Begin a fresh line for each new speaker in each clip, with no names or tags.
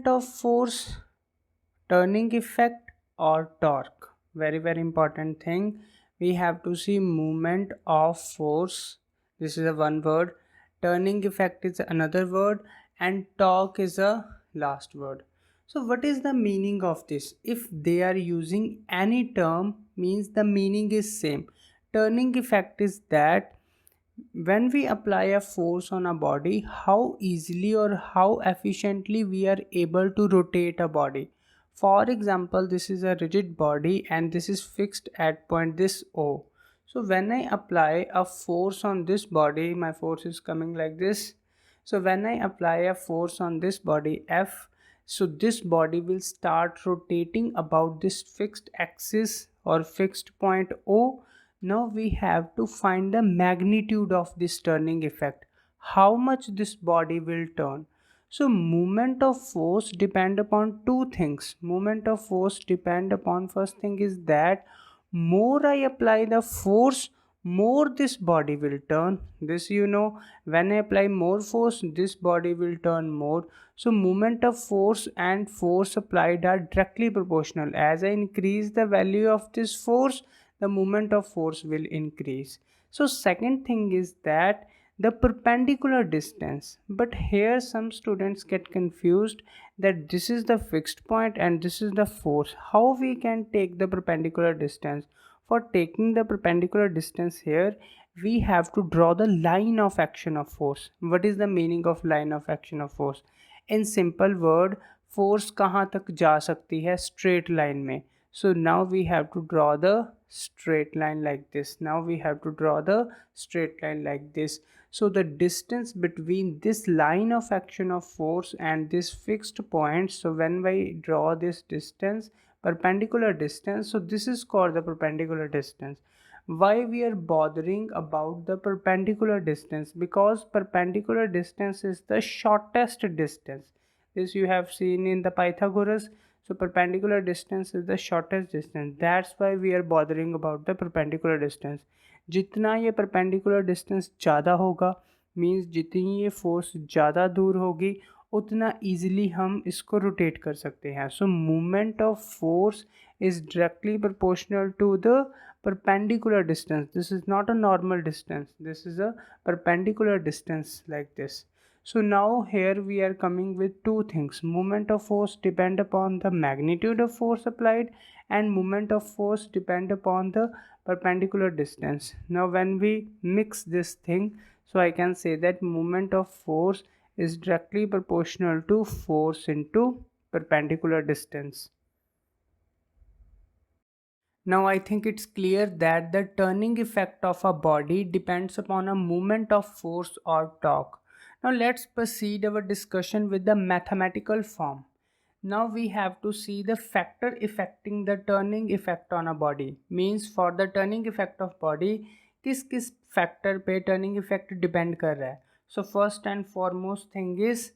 movement of force, turning effect or torque? Very very important thing. We have to see movement of force. This is a one word. Turning effect is another word, and torque is a last word. So what is the meaning of this? If they are using any term, means the meaning is same. Turning effect is that when we apply a force on a body, how easily or how efficiently we are able to rotate a body. For example, this is a rigid body and this is fixed at point this O. So when I apply a force on this body, my force is coming like this. So when I apply a force on this body F, so this body will start rotating about this fixed axis or fixed point O. Now we have to find the magnitude of this turning effect, how much this body will turn. So moment of force depend upon two things. Moment of force depend upon, first thing is that more I apply the force, more this body will turn. This you know, when I apply more force, this body will turn more. So moment of force and force applied are directly proportional. As I increase the value of this force, the moment of force will increase. So second thing is that the perpendicular distance, but here some students get confused that this is the fixed point and this is the force. How we can take the perpendicular distance? For taking the perpendicular distance here, we have to draw the line of action of force. What is the meaning of line of action of force? In simple word, force कहाँ तक जा सकती है straight line में. So now we have to draw the straight line like this. Now we have to draw the straight line like this. So the distance between this line of action of force and this fixed point, so when we draw this distance, perpendicular distance, so this is called the perpendicular distance. Why we are bothering about the perpendicular distance? Because perpendicular distance is the shortest distance. This you have seen in the Pythagoras. So perpendicular distance is the shortest distance. That's why we are bothering about the perpendicular distance. जितना ये perpendicular distance ज़्यादा होगा, means जितनी ये force ज़्यादा दूर होगी, उतना easily हम इसको rotate कर सकते हैं. So movement of force is directly proportional to the perpendicular distance. This is not a normal distance. This is a perpendicular distance like this. So now here we are coming with two things. Moment of force depend upon the magnitude of force applied, and moment of force depend upon the perpendicular distance. Now when we mix this thing, so I can say that moment of force is directly proportional to force into perpendicular distance. Now I think it's clear that the turning effect of a body depends upon a moment of force or torque. Now let's proceed our discussion with the mathematical form. Now we have to see the factor affecting the turning effect on a body. Means for the turning effect of body, किस factor पे turning effect depend कर रहा है. So first and foremost thing is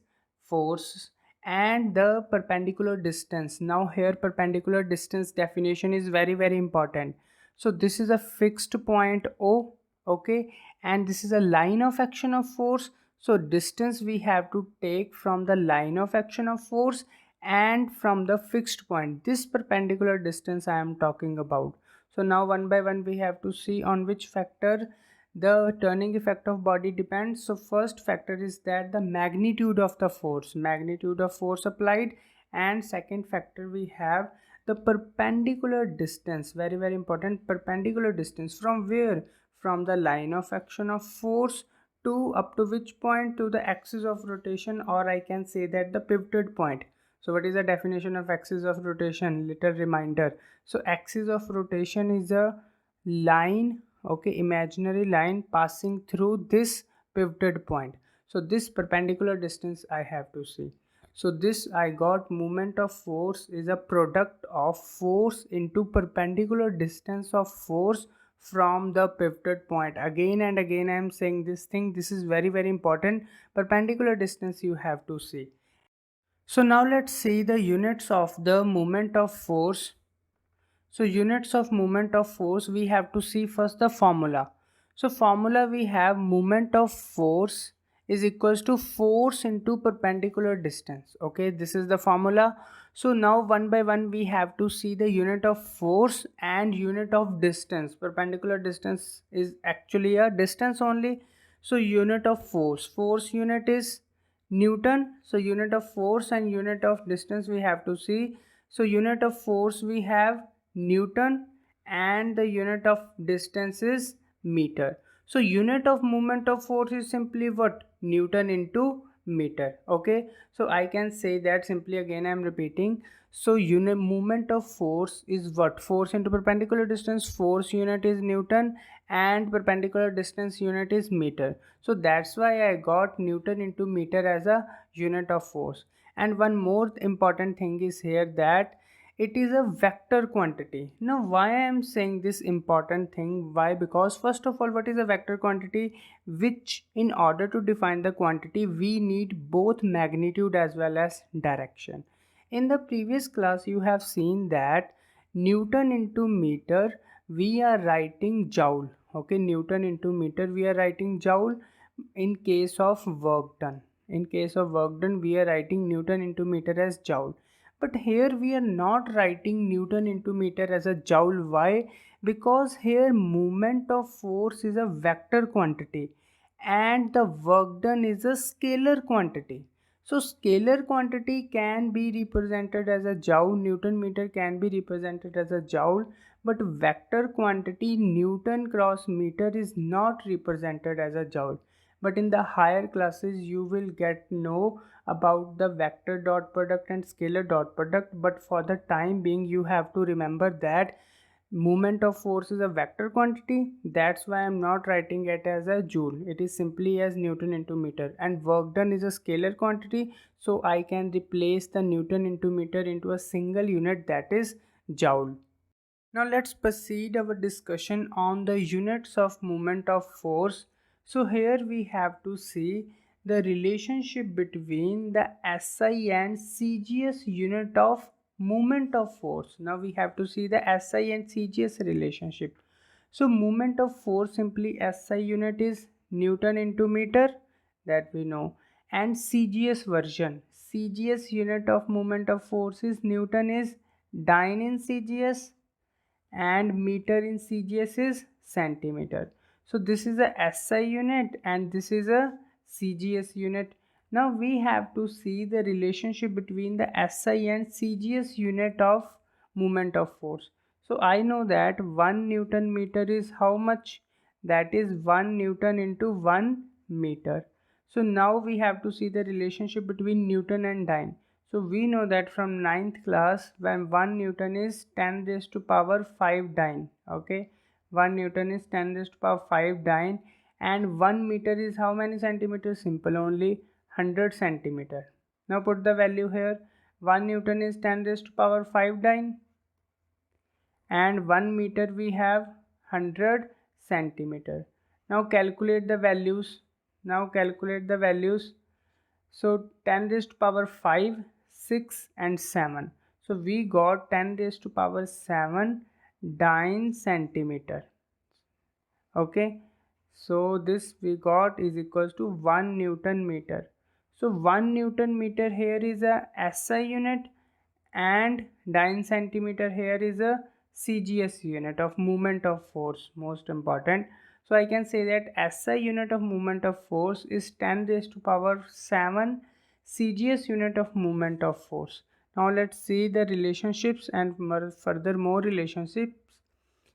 force and the perpendicular distance. Now here perpendicular distance definition is very important. So this is a fixed point O, okay, and this is a line of action of force. So distance we have to take from the line of action of force and from the fixed point. This perpendicular distance I am talking about. So now one by one we have to see on which factor the turning effect of body depends. So first factor is that the magnitude of the force, magnitude of force applied, and second factor we have the perpendicular distance, very important, perpendicular distance from where, from the line of action of force to up to which point, to the axis of rotation, or I can say that the pivoted point. So what is the definition of axis of rotation? Little reminder. So axis of rotation is a line, okay, imaginary line passing through this pivoted point. So this perpendicular distance I have to see. So this I got moment of force is a product of force into perpendicular distance of force from the pivoted point. Again and again I am saying this thing. This is very important. Perpendicular distance you have to see. So now let's see the units of the moment of force. So units of moment of force, we have to see first the formula. So formula we have moment of force is equals to force into perpendicular distance. Okay, this is the formula. So now one by one we have to see the unit of force and unit of distance. Perpendicular distance is actually a distance only. So unit of force unit is Newton. So unit of force and unit of distance we have to see. So unit of force we have Newton and the unit of distance is meter. So unit of movement of force is simply what? Newton into meter. Okay, so I can say that simply, again I am repeating. So unit movement of force is what? Force into perpendicular distance. Force unit is Newton and perpendicular distance unit is meter. So that's why I got Newton into meter as a unit of force. And one more important thing is here, that it is a vector quantity. Now why I am saying this important thing? Why? Because first of all, what is a vector quantity? Which, in order to define the quantity, we need both magnitude as well as direction. In the previous class you have seen that Newton into meter we are writing joule. Okay, Newton into meter we are writing joule. In case of work done, we are writing Newton into meter as joule. But here we are not writing Newton into meter as a joule. Why? Because here movement of force is a vector quantity and the work done is a scalar quantity. So scalar quantity can be represented as a joule, Newton meter can be represented as a joule, but vector quantity Newton cross meter is not represented as a joule. But in the higher classes you will get know about the vector dot product and scalar dot product, but for the time being you have to remember that moment of force is a vector quantity. That's why I'm not writing it as a joule, it is simply as Newton into meter. And work done is a scalar quantity, so I can replace the Newton into meter into a single unit, that is joule. Now let's proceed our discussion on the units of moment of force. So here we have to see the relationship between the SI and CGS unit of moment of force. Now we have to see the SI and CGS relationship. So moment of force, simply SI unit is Newton into meter, that we know, and CGS version. CGS unit of moment of force is Newton is dyne in CGS and meter in CGS is centimeter. So this is a SI unit and this is a CGS unit. Now we have to see the relationship between the SI and CGS unit of moment of force. So I know that 1 Newton meter is how much? That is 1 Newton into 1 meter. So now we have to see the relationship between Newton and dyne. So we know that from ninth class, when 1 Newton is 10 raised to power 5 dyne. Okay, 1 Newton is 10 raised to power 5 dyne, and 1 meter is how many centimeters? Simple, only 100 centimeter. Now put the value here. 1 Newton is 10 raised to power 5 dyne and 1 meter we have 100 centimeter. Now calculate the values. So 10 raised to power 5, 6 and 7. So we got 10 raised to power 7 dyne centimeter. Okay, so this we got is equals to 1 Newton meter. So 1 Newton meter here is a SI unit and dyne centimeter here is a CGS unit of moment of force, most important. So I can say that SI unit of moment of force is 10 raised to power 7 CGS unit of moment of force. Now let's see the relationships and furthermore relationships.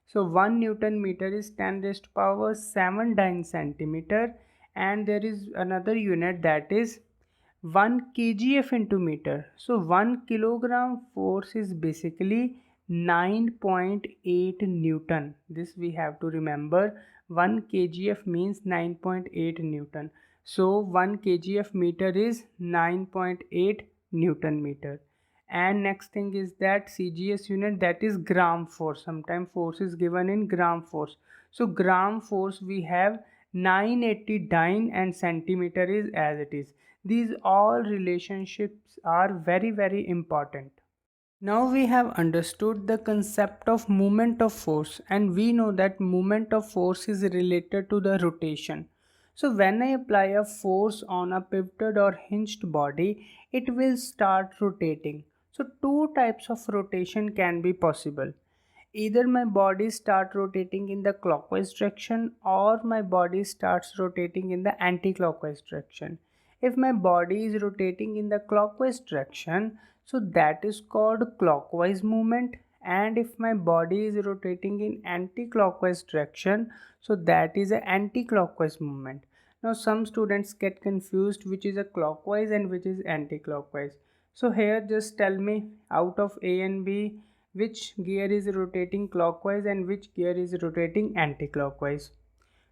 So 1 Newton meter is 10 raised to power 7 dyne centimeter, and there is another unit that is 1 kgf into meter. So 1 kilogram force is basically 9.8 Newton. This we have to remember. 1 kgf means 9.8 Newton. So 1 kgf meter is 9.8 Newton meter. And next thing is that CGS unit, that is gram force. Sometimes force is given in gram force. So gram force we have 980 dyne and centimeter is as it is. These all relationships are very important. Now we have understood the concept of moment of force, and we know that moment of force is related to the rotation. So when I apply a force on a pivoted or hinged body, it will start rotating. So two types of rotation can be possible. Either my body start rotating in the clockwise direction or my body starts rotating in the anti-clockwise direction. If my body is rotating in the clockwise direction, so that is called clockwise movement, and if my body is rotating in anti-clockwise direction, so that is an anti-clockwise movement. Now some students get confused which is a clockwise and which is anti-clockwise. So here just tell me out of A and B which gear is rotating clockwise and which gear is rotating anti-clockwise.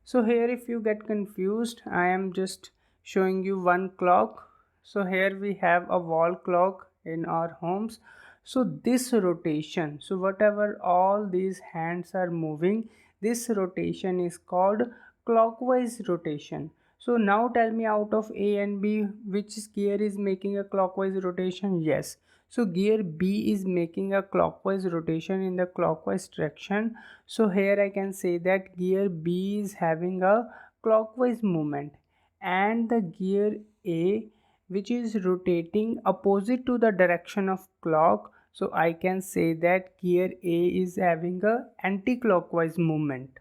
So here if you get confused, I am just showing you one clock. So here we have a wall clock in our homes. So this rotation, so whatever all these hands are moving, this rotation is called clockwise rotation. So now tell me out of A and B which gear is making a clockwise rotation. Yes, so gear B is making a clockwise rotation in the clockwise direction. So here I can say that gear B is having a clockwise movement, and the gear A, which is rotating opposite to the direction of clock, so I can say that gear A is having a anti-clockwise movement.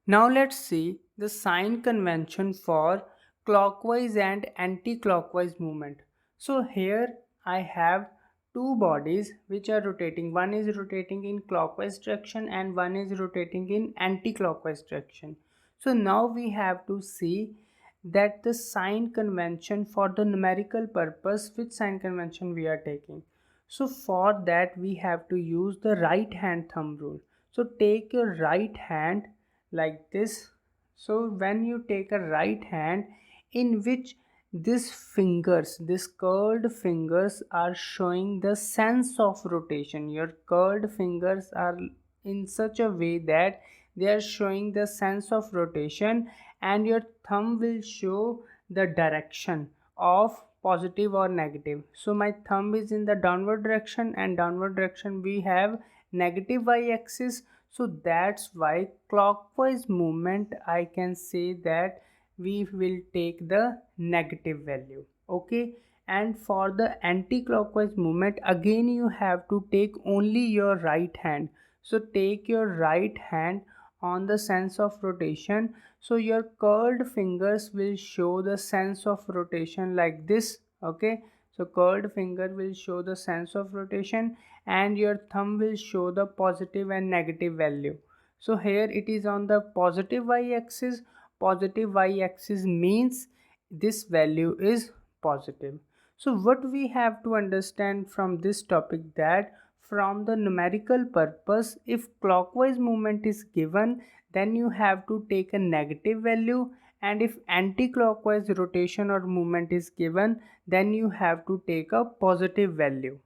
Now let's see the sign convention for clockwise and anti-clockwise movement. So here I have two bodies which are rotating. One is rotating in clockwise direction and one is rotating in anti-clockwise direction. So now we have to see that the sign convention for the numerical purpose, which sign convention we are taking. So for that we have to use the right hand thumb rule. So take your right hand like this. So when you take a right hand in which this curled fingers are showing the sense of rotation, your curled fingers are in such a way that they are showing the sense of rotation, and your thumb will show the direction of positive or negative. So my thumb is in the downward direction, and downward direction we have negative y-axis. So that's why clockwise movement I can say that we will take the negative value. Okay, and for the anti-clockwise movement again you have to take only your right hand. So take your right hand on the sense of rotation, so your curled fingers will show the sense of rotation like this. Okay, so curled finger will show the sense of rotation and your thumb will show the positive and negative value. So here it is on the positive y-axis. Positive y-axis means this value is positive. So what we have to understand from this topic, that from the numerical purpose, if clockwise movement is given, then you have to take a negative value, and if anti-clockwise rotation or movement is given, then you have to take a positive value.